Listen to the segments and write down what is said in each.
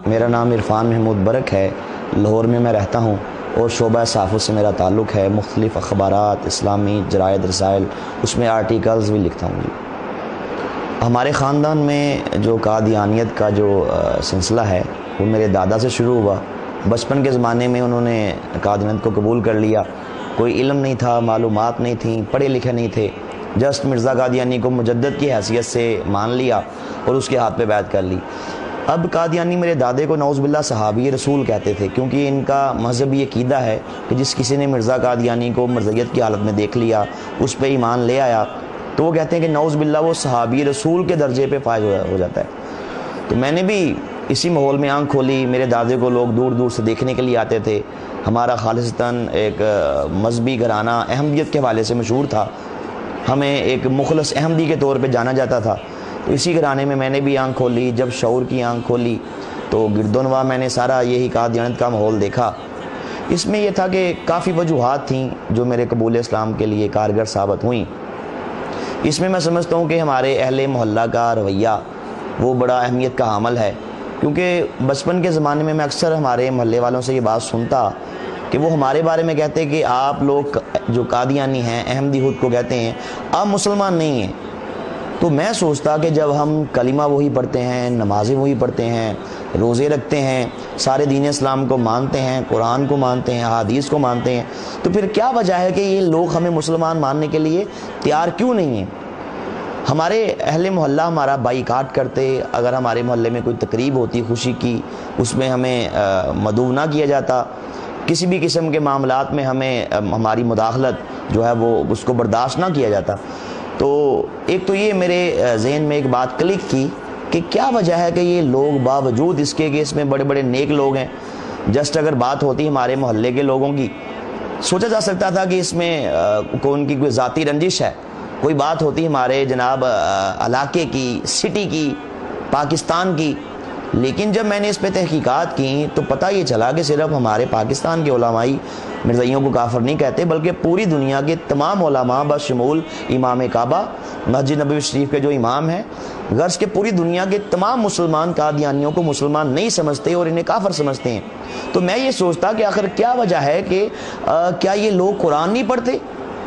میرا نام عرفان محمود برک ہے، لاہور میں میں رہتا ہوں اور شعبہ صحافت سے میرا تعلق ہے۔ مختلف اخبارات، اسلامی جرائد، رسائل، اس میں آرٹیکلز بھی لکھتا ہوں۔ ہمارے خاندان میں جو قادیانیت کا جو سلسلہ ہے وہ میرے دادا سے شروع ہوا۔ بچپن کے زمانے میں انہوں نے قادیانیت کو قبول کر لیا۔ کوئی علم نہیں تھا، معلومات نہیں تھیں، پڑھے لکھے نہیں تھے، جسٹ مرزا قادیانی کو مجدد کی حیثیت سے مان لیا اور اس کے ہاتھ پہ بیعت کر لی۔ اب قادیانی میرے دادے کو نعوذ باللہ صحابی رسول کہتے تھے، کیونکہ ان کا مذہبی عقیدہ ہے کہ جس کسی نے مرزا قادیانی کو مرزیت کی حالت میں دیکھ لیا، اس پہ ایمان لے آیا، تو وہ کہتے ہیں کہ نعوذ باللہ وہ صحابی رسول کے درجے پہ فائز ہو جاتا ہے۔ تو میں نے بھی اسی ماحول میں آنکھ کھولی۔ میرے دادے کو لوگ دور دور سے دیکھنے کے لیے آتے تھے۔ ہمارا خالصتاً ایک مذہبی گھرانہ احمدیت کے حوالے سے مشہور تھا، ہمیں ایک مخلص احمدی کے طور پہ جانا جاتا تھا۔ تو اسی گھرانے میں نے بھی آنکھ کھولی۔ جب شعور کی آنکھ کھولی تو گردونواں میں نے سارا یہی قادیانیت کا ماحول دیکھا۔ اس میں یہ تھا کہ کافی وجوہات تھیں جو میرے قبول اسلام کے لیے کارگر ثابت ہوئیں۔ اس میں سمجھتا ہوں کہ ہمارے اہل محلہ کا رویہ وہ بڑا اہمیت کا حامل ہے، کیونکہ بچپن کے زمانے میں اکثر ہمارے محلے والوں سے یہ بات سنتا کہ وہ ہمارے بارے میں کہتے کہ آپ لوگ جو قادیانی ہیں، احمدی خود کو کہتے ہیں، آپ مسلمان نہیں ہیں۔ تو میں سوچتا کہ جب ہم کلمہ وہی پڑھتے ہیں، نمازیں وہی پڑھتے ہیں، روزے رکھتے ہیں، سارے دین اسلام کو مانتے ہیں، قرآن کو مانتے ہیں، احادیث کو مانتے ہیں، تو پھر کیا وجہ ہے کہ یہ لوگ ہمیں مسلمان ماننے کے لیے تیار کیوں نہیں ہیں؟ ہمارے اہل محلہ ہمارا بائیکاٹ کرتے، اگر ہمارے محلے میں کوئی تقریب ہوتی خوشی کی، اس میں ہمیں مدعو نہ کیا جاتا، کسی بھی قسم کے معاملات میں ہماری مداخلت جو ہے وہ اس کو برداشت نہ کیا جاتا۔ تو ایک تو یہ میرے ذہن میں ایک بات کلک کی کہ کیا وجہ ہے کہ یہ لوگ باوجود اس کے کہ اس میں بڑے بڑے نیک لوگ ہیں، جسٹ اگر بات ہوتی ہمارے محلے کے لوگوں کی، سوچا جا سکتا تھا کہ اس میں ان کی کوئی ذاتی رنجش ہے، کوئی بات ہوتی ہمارے جناب علاقے کی، سٹی کی، پاکستان کی۔ لیکن جب میں نے اس پہ تحقیقات کی تو پتہ یہ چلا کہ صرف ہمارے پاکستان کے علمائی مرزائیوں کو کافر نہیں کہتے، بلکہ پوری دنیا کے تمام علماء بشمول امام کعبہ مسجد نبوی شریف کے جو امام ہیں، غرض کہ پوری دنیا کے تمام مسلمان قادیانیوں کو مسلمان نہیں سمجھتے اور انہیں کافر سمجھتے ہیں۔ تو میں یہ سوچتا کہ آخر کیا وجہ ہے کہ کیا یہ لوگ قرآن نہیں پڑھتے؟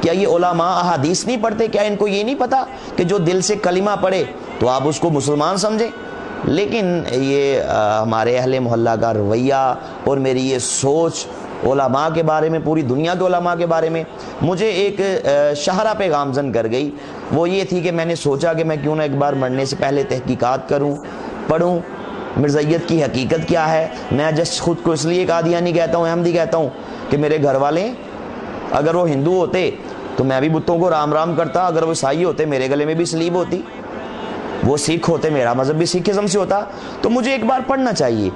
کیا یہ علماء احادیث نہیں پڑھتے؟ کیا ان کو یہ نہیں پتہ کہ جو دل سے کلمہ پڑھے تو آپ اس کو مسلمان سمجھیں؟ لیکن یہ ہمارے اہل محلہ کا رویہ اور میری یہ سوچ علماء کے بارے میں، پوری دنیا کے علماء کے بارے میں مجھے ایک شاہراہ پہ گامزن کر گئی۔ وہ یہ تھی کہ میں نے سوچا کہ میں کیوں نہ ایک بار مرنے سے پہلے تحقیقات کروں، پڑھوں مرزائیت کی حقیقت کیا ہے۔ میں جسٹ خود کو اس لیے قادیانی کہتا ہوں، احمدی کہتا ہوں کہ میرے گھر والے اگر وہ ہندو ہوتے تو میں بھی بتوں کو رام رام کرتا، اگر وہ عیسائی ہوتے میرے گلے میں بھی سلیب ہوتی، وہ سکھ ہوتے میرا مذہب بھی سکھزم سے ہوتا۔ تو مجھے ایک بار پڑھنا چاہیے،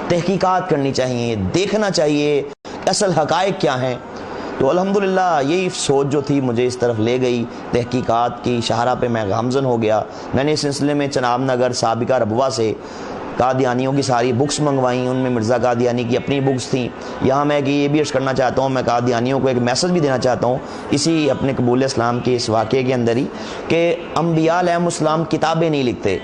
تحقیقات کرنی چاہیے، دیکھنا چاہیے اصل حقائق کیا ہیں۔ تو الحمدللہ یہی سوچ جو تھی مجھے اس طرف لے گئی، تحقیقات کی شاہراہ پہ میں گامزن ہو گیا۔ میں نے اس سلسلے میں چناب نگر سابقہ ربوہ سے قادیانیوں کی ساری بکس منگوائیں، ان میں مرزا قادیانی کی اپنی بکس تھیں۔ یہاں میں کہ یہ بھی عرض کرنا چاہتا ہوں، میں قادیانیوں کو ایک میسج بھی دینا چاہتا ہوں اسی اپنے قبول اسلام کے اس واقعے کے اندر ہی، کہ انبیاء علیہ السلام کتابیں نہیں لکھتے۔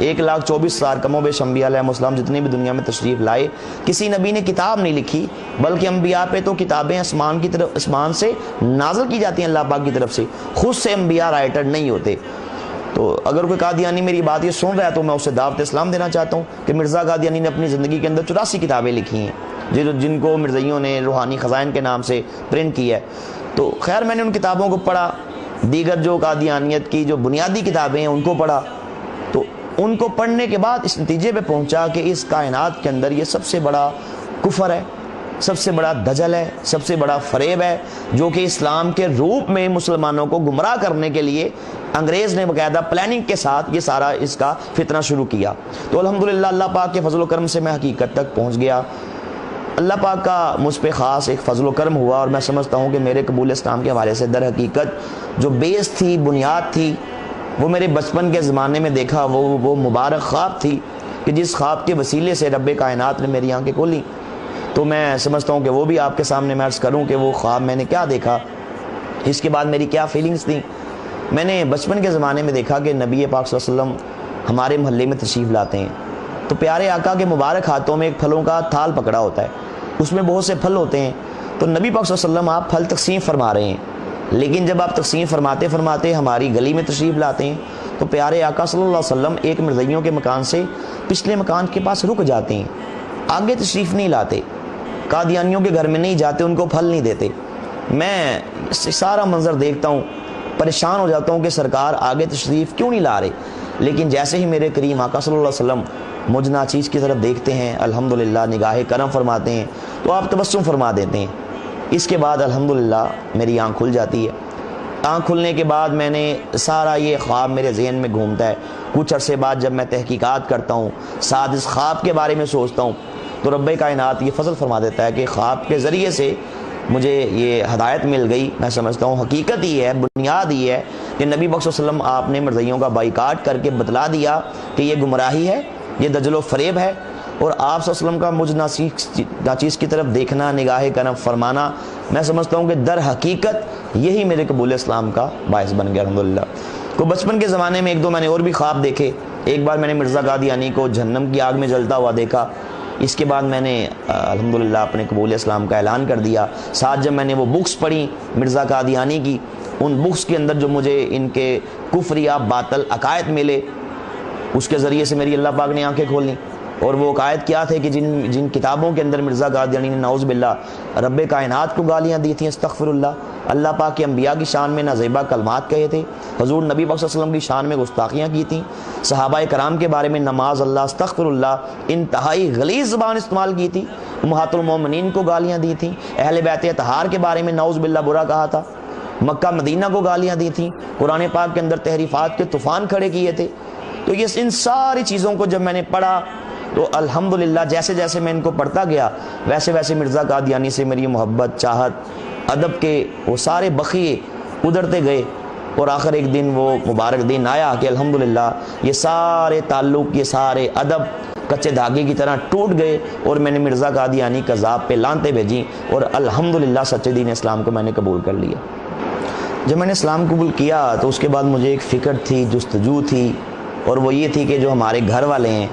1,24,000 کم و بیش انبیاء علیہ السلام جتنے بھی دنیا میں تشریف لائے، کسی نبی نے کتاب نہیں لکھی، بلکہ انبیاء پہ تو کتابیں آسمان سے نازل کی جاتی ہیں اللہ پاک کی طرف سے، خود سے انبیاء رائٹر نہیں ہوتے۔ تو اگر کوئی قادیانی میری بات یہ سن رہا ہے تو میں اسے دعوت اسلام دینا چاہتا ہوں کہ مرزا قادیانی نے اپنی زندگی کے اندر 84 کتابیں لکھی ہیں، جن کو مرزائیوں نے روحانی خزائن کے نام سے پرنٹ کی ہے۔ تو خیر میں نے ان کتابوں کو پڑھا، دیگر جو قادیانیت کی جو بنیادی کتابیں ہیں ان کو پڑھا، تو ان کو پڑھنے کے بعد اس نتیجے پہ پہنچا کہ اس کائنات کے اندر یہ سب سے بڑا کفر ہے، سب سے بڑا دجل ہے، سب سے بڑا فریب ہے، جو کہ اسلام کے روپ میں مسلمانوں کو گمراہ کرنے کے لیے انگریز نے باقاعدہ پلاننگ کے ساتھ یہ سارا اس کا فتنہ شروع کیا۔ تو الحمدللہ اللہ پاک کے فضل و کرم سے میں حقیقت تک پہنچ گیا۔ اللہ پاک کا مجھ پہ خاص ایک فضل و کرم ہوا، اور میں سمجھتا ہوں کہ میرے قبول اسلام کے حوالے سے در حقیقت جو بیس تھی، بنیاد تھی، وہ میرے بچپن کے زمانے میں دیکھا وہ مبارک خواب تھی کہ جس خواب کے وسیلے سے رب کائنات نے میری آنکھیں کھولیں. تو میں سمجھتا ہوں کہ وہ بھی آپ کے سامنے میں عرض کروں کہ وہ خواب میں نے کیا دیکھا, اس کے بعد میری کیا فیلنگز تھیں. میں نے بچپن کے زمانے میں دیکھا کہ نبی پاک صلی اللہ علیہ وسلم ہمارے محلے میں تشریف لاتے ہیں, تو پیارے آقا کے مبارک ہاتھوں میں ایک پھلوں کا تھال پکڑا ہوتا ہے, اس میں بہت سے پھل ہوتے ہیں. تو نبی پاک صلی اللہ علیہ وسلم آپ پھل تقسیم فرما رہے ہیں, لیکن جب آپ تقسیم فرماتے ہماری گلی میں تشریف لاتے ہیں تو پیارے آقا صلی اللہ علیہ وسلم ایک مرزائیوں کے مکان سے پچھلے مکان کے پاس رک جاتے ہیں, آگے تشریف نہیں لاتے, قادیانیوں کے گھر میں نہیں جاتے, ان کو پھل نہیں دیتے. میں سارا منظر دیکھتا ہوں, پریشان ہو جاتا ہوں کہ سرکار آگے تشریف کیوں نہیں لا رہے. لیکن جیسے ہی میرے کریم آقا صلی اللہ علیہ وسلم مجھ ناچیز کی طرف دیکھتے ہیں, الحمدللہ نگاہ کرم فرماتے ہیں, تو آپ تبسم فرما دیتے ہیں. اس کے بعد الحمدللہ میری آنکھ کھل جاتی ہے. آنکھ کھلنے کے بعد میں نے سارا یہ خواب میرے ذہن میں گھومتا ہے. کچھ عرصے بعد جب میں تحقیقات کرتا ہوں, ساتھ اس خواب کے بارے میں سوچتا ہوں, تو رب کائنات یہ فضل فرما دیتا ہے کہ خواب کے ذریعے سے مجھے یہ ہدایت مل گئی. میں سمجھتا ہوں حقیقت ہی ہے, بنیاد ہی ہے کہ نبی صلی اللہ علیہ وسلم آپ نے مرزائیوں کا بائیکاٹ کر کے بتلا دیا کہ یہ گمراہی ہے, یہ دجل و فریب ہے, اور آپ صلی اللہ علیہ وسلم کا مجھ ناچیز کی طرف دیکھنا, نگاہ کرم فرمانا, میں سمجھتا ہوں کہ در حقیقت یہی میرے قبول اسلام کا باعث بن گیا الحمدللہ. کو بچپن کے زمانے میں ایک دو میں نے اور بھی خواب دیکھے. ایک بار میں نے مرزا قادیانی کو جہنم کی آگ میں جلتا ہوا دیکھا. اس کے بعد میں نے الحمدللہ اپنے قبول اسلام کا اعلان کر دیا. ساتھ جب میں نے وہ بکس پڑھی مرزا قادیانی کی, ان بکس کے اندر جو مجھے ان کے کفریہ باطل عقائد ملے, اس کے ذریعے سے میری اللہ پاک نے آنکھیں کھولیں. اور وہ عقائد کیا تھے کہ جن کتابوں کے اندر مرزا قادیانی نے نعوذ باللہ رب کائنات کو گالیاں دی تھیں, استغفر اللہ, اللہ پاک کے انبیاء کی شان میں نازیبہ کلمات کہے تھے, حضور نبی پاک صلی اللہ علیہ وسلم کی شان میں گستاخیاں کی تھیں, صحابہ کرام کے بارے میں نماز اللہ استغفر اللہ انتہائی غلیظ زبان استعمال کی تھی, امہات المومنین کو گالیاں دی تھیں, اہل بیت اطہار کے بارے میں نعوذ باللہ برا کہا تھا, مکہ مدینہ کو گالیاں دی تھیں, قرآن پاک کے اندر تحریفات کے طوفان کھڑے کیے تھے. تو یہ ان ساری چیزوں کو جب میں نے پڑھا تو الحمدللہ جیسے جیسے میں ان کو پڑھتا گیا ویسے ویسے مرزا قادیانی سے میری محبت, چاہت, ادب کے وہ سارے بخیے ادھرتے گئے. اور آخر ایک دن وہ مبارک دن آیا کہ الحمدللہ یہ سارے تعلق, یہ سارے ادب کچے دھاگے کی طرح ٹوٹ گئے, اور میں نے مرزا قادیانی کذاب پہ لانتے بھیجیں, اور الحمدللہ سچے دین اسلام کو میں نے قبول کر لیا. جب میں نے اسلام قبول کیا تو اس کے بعد مجھے ایک فکر تھی, جستجو تھی, اور وہ یہ تھی کہ جو ہمارے گھر والے ہیں,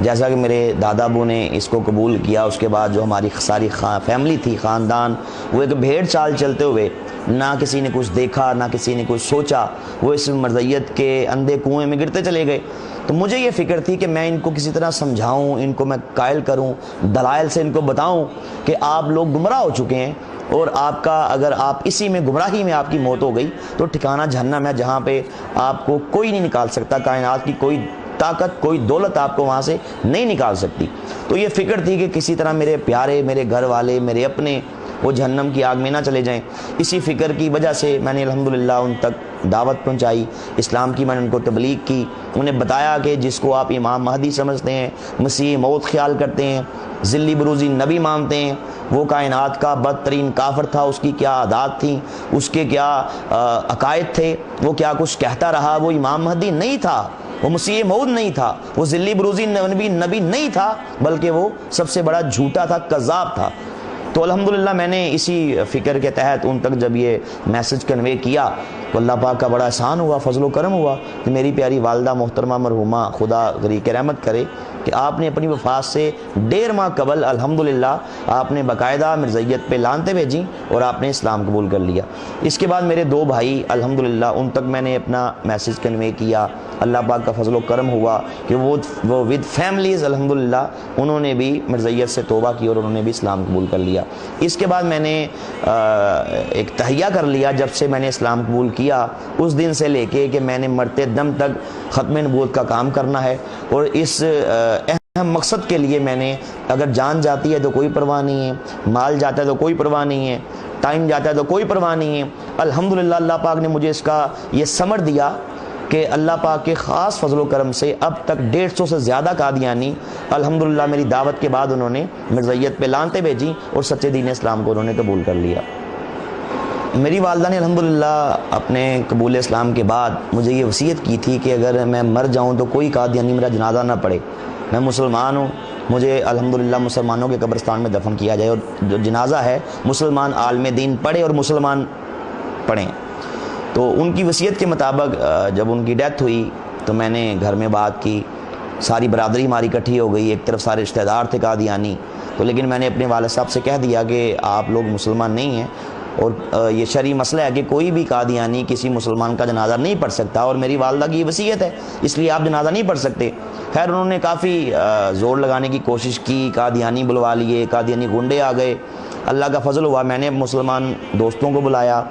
جیسا کہ میرے دادا ابو نے اس کو قبول کیا, اس کے بعد جو ہماری ساری فیملی تھی, خاندان, وہ ایک بھیڑ چال چلتے ہوئے, نہ کسی نے کچھ دیکھا نہ کسی نے کچھ سوچا, وہ اس مرزیت کے اندھے کنویں میں گرتے چلے گئے. تو مجھے یہ فکر تھی کہ میں ان کو کسی طرح سمجھاؤں, ان کو میں قائل کروں, دلائل سے ان کو بتاؤں کہ آپ لوگ گمراہ ہو چکے ہیں, اور آپ کا اگر آپ اسی میں گمراہی میں آپ کی موت ہو گئی تو ٹھکانہ جہنم ہے, جہاں پہ آپ کو کوئی نہیں نکال سکتا, کائنات کی کوئی طاقت, کوئی دولت آپ کو وہاں سے نہیں نکال سکتی. تو یہ فکر تھی کہ کسی طرح میرے پیارے, میرے گھر والے, میرے اپنے وہ جہنم کی آگ میں نہ چلے جائیں. اسی فکر کی وجہ سے میں نے الحمدللہ ان تک دعوت پہنچائی, اسلام کی میں نے ان کو تبلیغ کی, انہیں بتایا کہ جس کو آپ امام مہدی سمجھتے ہیں, مسیح موت خیال کرتے ہیں, ذلی بروزی نبی مانتے ہیں, وہ کائنات کا بدترین کافر تھا, اس کی کیا عادات تھیں, اس کے کیا عقائد تھے, وہ کیا کچھ کہتا رہا, وہ امام مہدی نہیں تھا, وہ مسیح موعود نہیں تھا, وہ ذلی بروزی نبی نہیں تھا, بلکہ وہ سب سے بڑا جھوٹا تھا, کذاب تھا. تو الحمدللہ میں نے اسی فکر کے تحت ان تک جب یہ میسج کنوے کیا تو اللہ پاک کا بڑا احسان ہوا, فضل و کرم ہوا کہ میری پیاری والدہ محترمہ مرحومہ, خدا غریق رحمت کرے, کہ آپ نے اپنی وفات سے 1.5 ماہ قبل الحمدللہ آپ نے باقاعدہ مرزیت پہ لانتے بھیجیں اور آپ نے اسلام قبول کر لیا. اس کے بعد میرے 2 بھائی الحمدللہ ان تک میں نے اپنا میسج کنوے کیا. اللہ پاک کا فضل و کرم ہوا کہ وہ ود فیملیز الحمدللہ انہوں نے بھی مرزیت سے توبہ کی اور انہوں نے بھی اسلام قبول کر لیا. اس کے بعد میں نے ایک تہیہ کر لیا, جب سے میں نے اسلام قبول کیا اس دن سے لے کے کہ میں نے مرتے دم تک ختم نبوت کا کام کرنا ہے, اور اس اہم مقصد کے لیے میں نے, اگر جان جاتی ہے تو کوئی پرواہ نہیں ہے, مال جاتا ہے تو کوئی پرواہ نہیں ہے, ٹائم جاتا ہے تو کوئی پرواہ نہیں ہے. الحمدللہ اللہ پاک نے مجھے اس کا یہ ثمر دیا کہ اللہ پاک کے خاص فضل و کرم سے اب تک 150 سے زیادہ قادیانی الحمدللہ میری دعوت کے بعد انہوں نے مرزیت پہ لانتے بھیجی اور سچے دین اسلام کو انہوں نے قبول کر لیا. میری والدہ نے الحمدللہ اپنے قبول اسلام کے بعد مجھے یہ وصیت کی تھی کہ اگر میں مر جاؤں تو کوئی قادیانی میرا جنازہ نہ پڑھے. میں مسلمان ہوں, مجھے الحمدللہ مسلمانوں کے قبرستان میں دفن کیا جائے, اور جو جنازہ ہے مسلمان عالم دین پڑھے اور مسلمان پڑھیں. تو ان کی وصیت کے مطابق جب ان کی ڈیتھ ہوئی تو میں نے گھر میں بات کی, ساری برادری ہماری اکٹھی ہو گئی, ایک طرف سارے رشتہ دار تھے قادیانی. تو لیکن میں نے اپنے والد صاحب سے کہہ دیا کہ آپ لوگ مسلمان نہیں ہیں, اور یہ شرعی مسئلہ ہے کہ کوئی بھی قادیانی کسی مسلمان کا جنازہ نہیں پڑھ سکتا, اور میری والدہ کی یہ وصیت ہے اس لیے آپ جنازہ نہیں پڑھ سکتے. خیر انہوں نے کافی زور لگانے کی کوشش کی, قادیانی بلوا لیے, قادیانی گنڈے آ گئے. اللہ کا فضل ہوا, میں نے مسلمان دوستوں کو بلایا,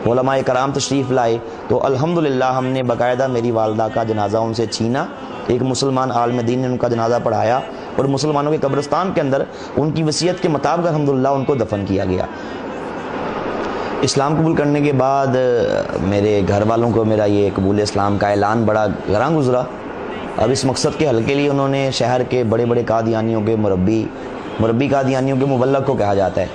علماء کرام تشریف لائے, تو الحمدللہ ہم نے باقاعدہ میری والدہ کا جنازہ ان سے چھینا. ایک مسلمان عالم دین نے ان کا جنازہ پڑھایا, اور مسلمانوں کے قبرستان کے اندر ان کی وصیت کے مطابق الحمدللہ ان کو دفن کیا گیا. اسلام قبول کرنے کے بعد میرے گھر والوں کو میرا یہ قبول اسلام کا اعلان بڑا گراں گزرا. اب اس مقصد کے حل کے لیے انہوں نے شہر کے بڑے بڑے قادیانیوں کے مربی قادیانیوں کے مبلغ کو کہا جاتا ہے,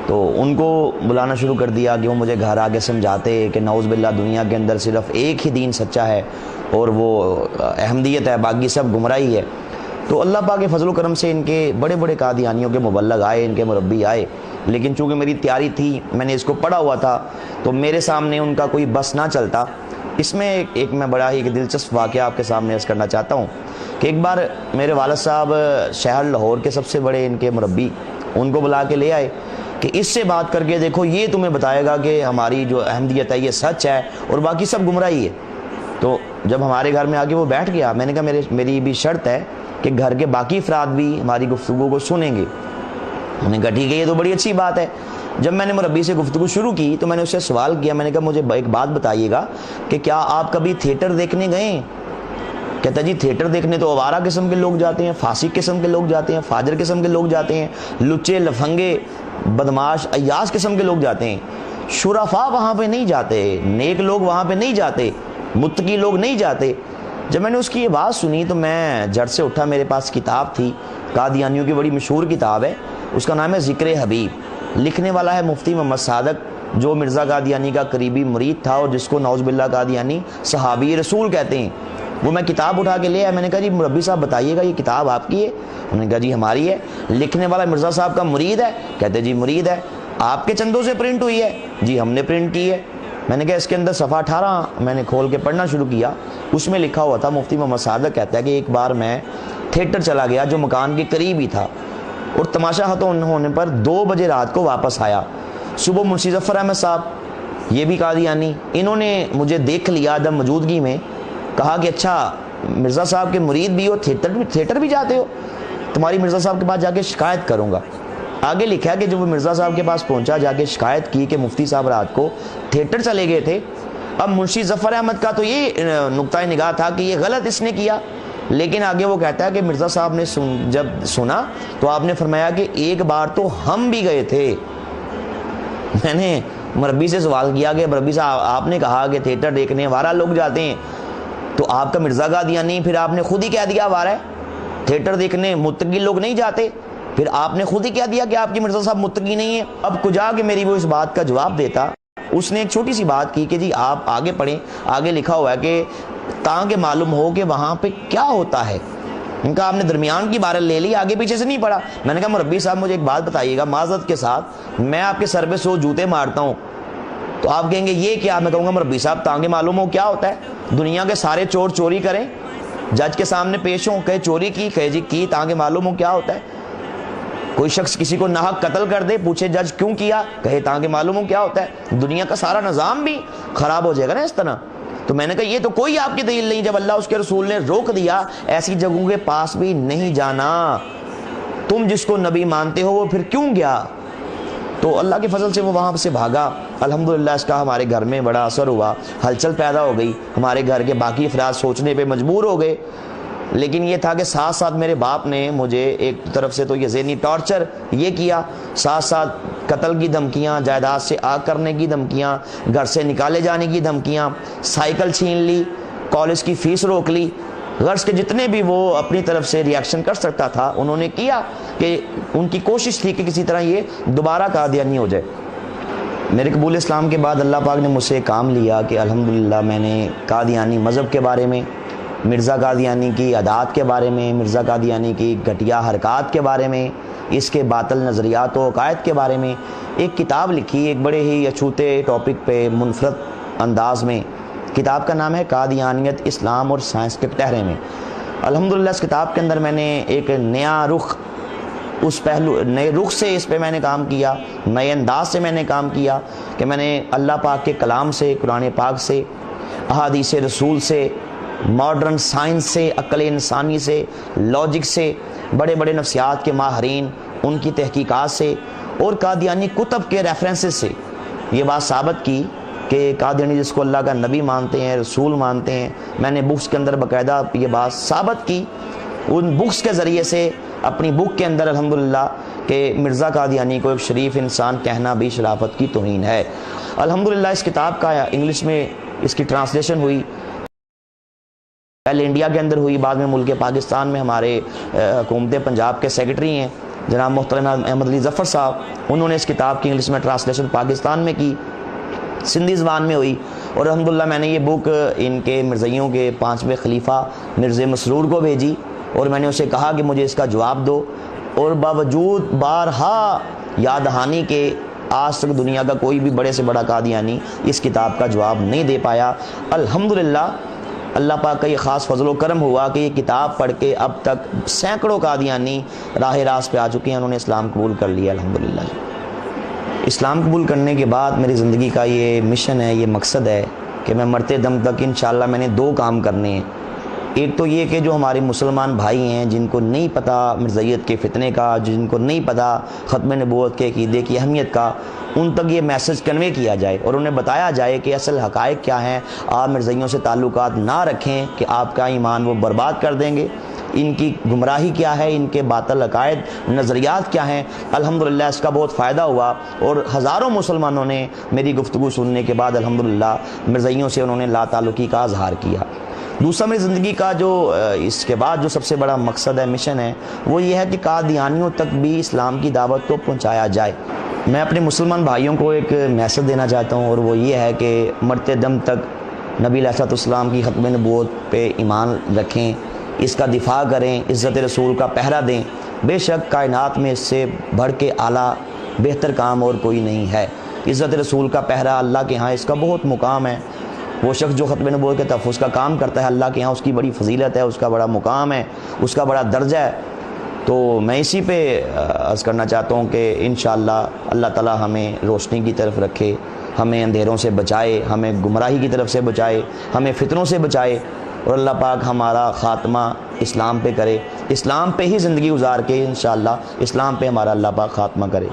تو ان کو بلانا شروع کر دیا کہ وہ مجھے گھر آ کے سمجھاتے کہ نعوذ باللہ دنیا کے اندر صرف ایک ہی دین سچا ہے اور وہ احمدیت ہے, باقی سب گمراہی ہے. تو اللہ پاک کے فضل و کرم سے ان کے بڑے بڑے قادیانیوں کے مبلغ آئے, ان کے مربی آئے, لیکن چونکہ میری تیاری تھی, میں نے اس کو پڑھا ہوا تھا, تو میرے سامنے ان کا کوئی بس نہ چلتا. اس میں ایک میں بڑا ہی دلچسپ واقعہ آپ کے سامنے عرض کرنا چاہتا ہوں کہ ایک بار میرے والد صاحب شہر لاہور کے سب سے بڑے ان کے مربی, ان کو بلا کے لے آئے کہ اس سے بات کر کے دیکھو, یہ تمہیں بتائے گا کہ ہماری جو احمدیت ہے یہ سچ ہے اور باقی سب گمراہی ہے. تو جب ہمارے گھر میں آ کے وہ بیٹھ گیا, میں نے کہا میری بھی شرط ہے کہ گھر کے باقی افراد بھی ہماری گفتگو کو سنیں گے. انہوں نے کہا ٹھیک ہے, یہ تو بڑی اچھی بات ہے. جب میں نے مربی سے گفتگو شروع کی تو میں نے اس سے سوال کیا, میں نے کہا مجھے ایک بات بتائیے گا کہ کیا آپ کبھی تھیٹر دیکھنے گئے؟ کہتا جی تھیٹر دیکھنے تو آوارہ قسم کے لوگ جاتے ہیں, فاسق قسم کے لوگ جاتے ہیں, فاجر قسم کے لوگ جاتے ہیں, لچے لفنگے بدماش عیاش قسم کے لوگ جاتے ہیں. شرفا وہاں پہ نہیں جاتے, نیک لوگ وہاں پہ نہیں جاتے, متقی لوگ نہیں جاتے. جب میں نے اس کی یہ بات سنی تو میں جھٹ سے اٹھا, میرے پاس کتاب تھی, قادیانیوں کی بڑی مشہور کتاب ہے, اس کا نام ہے ذکر حبیب, لکھنے والا ہے مفتی محمد صادق, جو مرزا قادیانی کا قریبی مرید تھا اور جس کو نعوذ باللہ قادیانی صحابی رسول کہتے ہیں. وہ میں کتاب اٹھا کے لے آیا, میں نے کہا جی مربی صاحب بتائیے گا یہ کتاب آپ کی ہے؟ انہوں نے کہا جی ہماری ہے. لکھنے والا مرزا صاحب کا مرید ہے؟ کہتے جی مرید ہے. آپ کے چندوں سے پرنٹ ہوئی ہے؟ جی ہم نے پرنٹ کی ہے. میں نے کہا اس کے اندر صفحہ 18 میں نے کھول کے پڑھنا شروع کیا, اس میں لکھا ہوا تھا, مفتی محمد صادق کہتا ہے کہ ایک بار میں تھیٹر چلا گیا جو مکان کے قریب ہی تھا, اور تماشا ختم ہونے پر 2 بجے رات کو واپس آیا. صبح منشی ظفر احمد صاحب, یہ بھی قادیانی, انہوں نے مجھے دیکھ لیا عدم موجودگی میں, کہا کہ اچھا مرزا صاحب کے مرید بھی ہو, تھیٹر بھی جاتے ہو, تمہاری مرزا صاحب کے پاس جا کے شکایت کروں گا. آگے لکھا کہ جب وہ مرزا صاحب کے پاس پہنچا, جا کے شکایت کی کہ مفتی صاحب رات کو تھیٹر چلے گئے تھے. اب منشی ظفر احمد کا تو یہ نقطۂ نگاہ تھا کہ یہ غلط اس نے کیا, لیکن آگے وہ کہتا ہے کہ مرزا صاحب نے جب سنا تو آپ نے فرمایا کہ ایک بار تو ہم بھی گئے تھے. میں نے مربی سے سوال کیا کہ مربی صاحب آپ نے کہا کہ تھیٹر دیکھنے آوارہ لوگ جاتے ہیں, تو آپ کا مرزا قادیانی پھر آپ نے خود ہی کہہ دیا آوارہ ہے, تھیٹر دیکھنے متقی لوگ نہیں جاتے, پھر آپ نے خود ہی کہہ دیا کہ آپ کی مرزا صاحب متقی نہیں ہے. اب کجا کہ میری وہ اس بات کا جواب دیتا, اس نے ایک چھوٹی سی بات کی کہ جی آپ آگے پڑھیں, آگے لکھا ہوا ہے کہ تاکہ معلوم ہو کہ وہاں پہ کیا ہوتا ہے. ان کا آپ نے درمیان کی بارہ لے لی, آگے پیچھے سے نہیں پڑھا. میں نے کہا مربی صاحب مجھے ایک بات بتائیے گا معذرت کے ساتھ, میں آپ کے سر پہ 100 جوتے مارتا ہوں تو آپ کہیں گے یہ کیا؟ میں کہوں گا مربی صاحب تاکہ معلوم ہو کیا ہوتا ہے. دنیا کے سارے چور چوری کریں, جج کے سامنے پیش ہوں, کہے چوری کی, کہے جی کی, تاکہ معلوم ہو کیا ہوتا ہے. کوئی شخص کسی کو ناحق قتل کر دے, پوچھے جج کیوں کیا, کہے تاکہ معلوم ہو کیا ہوتا ہے. دنیا کا سارا نظام بھی خراب ہو جائے گا نا اس طرح. تو میں نے کہا یہ تو کوئی آپ کی دلیل نہیں, جب اللہ اس کے رسول نے روک دیا ایسی جگہوں کے پاس بھی نہیں جانا, تم جس کو نبی مانتے ہو وہ پھر کیوں گیا. تو اللہ کے فضل سے وہ وہاں سے بھاگا. الحمدللہ اس کا ہمارے گھر میں بڑا اثر ہوا, ہلچل پیدا ہو گئی, ہمارے گھر کے باقی افراد سوچنے پہ مجبور ہو گئے. لیکن یہ تھا کہ ساتھ ساتھ میرے باپ نے مجھے ایک طرف سے تو یہ ذہنی ٹارچر یہ کیا, ساتھ ساتھ قتل کی دھمکیاں, جائیداد سے آگ کرنے کی دھمکیاں, گھر سے نکالے جانے کی دھمکیاں, سائیکل چھین لی, کالج کی فیس روک لی. غرض کے جتنے بھی وہ اپنی طرف سے ریاکشن کر سکتا تھا انہوں نے کیا, کہ ان کی کوشش تھی کہ کسی طرح یہ دوبارہ قادیانی ہو جائے. میرے قبول اسلام کے بعد اللہ پاک نے مجھ سے کام لیا کہ الحمدللہ میں نے قادیانی مذہب کے بارے میں، مرزا قادیانی کی عادات کے بارے میں، مرزا قادیانی کی گھٹیا حرکات کے بارے میں، اس کے باطل نظریات و عقائد کے بارے میں ایک کتاب لکھی، ایک بڑے ہی اچھوتے ٹاپک پہ منفرد انداز میں۔ کتاب کا نام ہے قادیانیت، اسلام اور سائنس کے ٹہرے میں۔ الحمدللہ اس کتاب کے اندر میں نے ایک نیا رخ، اس پہلو نئے رخ سے اس پہ میں نے کام کیا، نئے انداز سے میں نے کام کیا کہ میں نے اللہ پاک کے کلام سے، قرآن پاک سے، احادیث رسول سے، ماڈرن سائنس سے، عقل انسانی سے، لاجک سے، بڑے بڑے نفسیات کے ماہرین ان کی تحقیقات سے اور قادیانی کتب کے ریفرنسز سے یہ بات ثابت کی کہ قادیانی جس کو اللہ کا نبی مانتے ہیں، رسول مانتے ہیں، میں نے بکس کے اندر باقاعدہ یہ بات ثابت کی ان بکس کے ذریعے سے، اپنی بک کے اندر الحمدللہ، کہ مرزا قادیانی کو ایک شریف انسان کہنا بھی شرافت کی توہین ہے۔ الحمدللہ اس کتاب کا انگلش میں اس کی ٹرانسلیشن ہوئی، پہلے انڈیا کے اندر ہوئی، بعد میں ملک پاکستان میں ہمارے حکومت پنجاب کے سیکرٹری ہیں جناب محترم احمد علی ظفر صاحب، انہوں نے اس کتاب کی انگلش میں ٹرانسلیشن پاکستان میں کی، سندھی زبان میں ہوئی، اور الحمدللہ میں نے یہ بک ان کے مرزائیوں کے 5ویں خلیفہ مرزا مسرور کو بھیجی اور میں نے اسے کہا کہ مجھے اس کا جواب دو، اور باوجود بارہا یاد دہانی کے آج تک دنیا کا کوئی بھی بڑے سے بڑا قادیانی اس کتاب کا جواب نہیں دے پایا۔ الحمدللہ اللہ پاک کا یہ خاص فضل و کرم ہوا کہ یہ کتاب پڑھ کے اب تک سینکڑوں قادیانی راہ راست پہ آ چکے ہیں، انہوں نے اسلام قبول کر لیا الحمدللہ۔ اسلام قبول کرنے کے بعد میری زندگی کا یہ مشن ہے، یہ مقصد ہے کہ میں مرتے دم تک انشاءاللہ میں نے 2 کام کرنے ہیں۔ ایک تو یہ کہ جو ہمارے مسلمان بھائی ہیں جن کو نہیں پتہ مرزائیت کے فتنے کا، جن کو نہیں پتہ ختم نبوت کے عقیدے کی اہمیت کا، ان تک یہ میسج کنوے کیا جائے اور انہیں بتایا جائے کہ اصل حقائق کیا ہیں۔ آپ مرزائیوں سے تعلقات نہ رکھیں کہ آپ کا ایمان وہ برباد کر دیں گے، ان کی گمراہی کیا ہے، ان کے باطل عقائد نظریات کیا ہیں۔ الحمدللہ اس کا بہت فائدہ ہوا اور ہزاروں مسلمانوں نے میری گفتگو سننے کے بعد الحمدللہ مرزائیوں سے انہوں نے لا تعلقی کا اظہار کیا۔ دوسرا میری زندگی کا جو اس کے بعد جو سب سے بڑا مقصد ہے، مشن ہے، وہ یہ ہے کہ قادیانیوں تک بھی اسلام کی دعوت کو پہنچایا جائے۔ میں اپنے مسلمان بھائیوں کو ایک میسج دینا چاہتا ہوں اور وہ یہ ہے کہ مرتے دم تک نبی علیہ السلام کی ختم نبوت پہ ایمان رکھیں، اس کا دفاع کریں، عزت رسول کا پہرا دیں۔ بے شک کائنات میں اس سے بڑھ کے اعلیٰ بہتر کام اور کوئی نہیں ہے۔ عزت رسول کا پہرا اللہ کے ہاں اس کا بہت مقام ہے۔ وہ شخص جو ختم نبوت کے تحفظ کا کام کرتا ہے اللہ کے ہاں اس کی بڑی فضیلت ہے، اس کا بڑا مقام ہے، اس کا بڑا درجہ ہے۔ تو میں اسی پہ عرض کرنا چاہتا ہوں کہ انشاءاللہ اللہ تعالی ہمیں روشنی کی طرف رکھے، ہمیں اندھیروں سے بچائے، ہمیں گمراہی کی طرف سے بچائے، ہمیں فتنوں سے بچائے، اور اللہ پاک ہمارا خاتمہ اسلام پہ کرے، اسلام پہ ہی زندگی گزار کے انشاءاللہ اسلام پہ ہمارا اللہ پاک خاتمہ کرے۔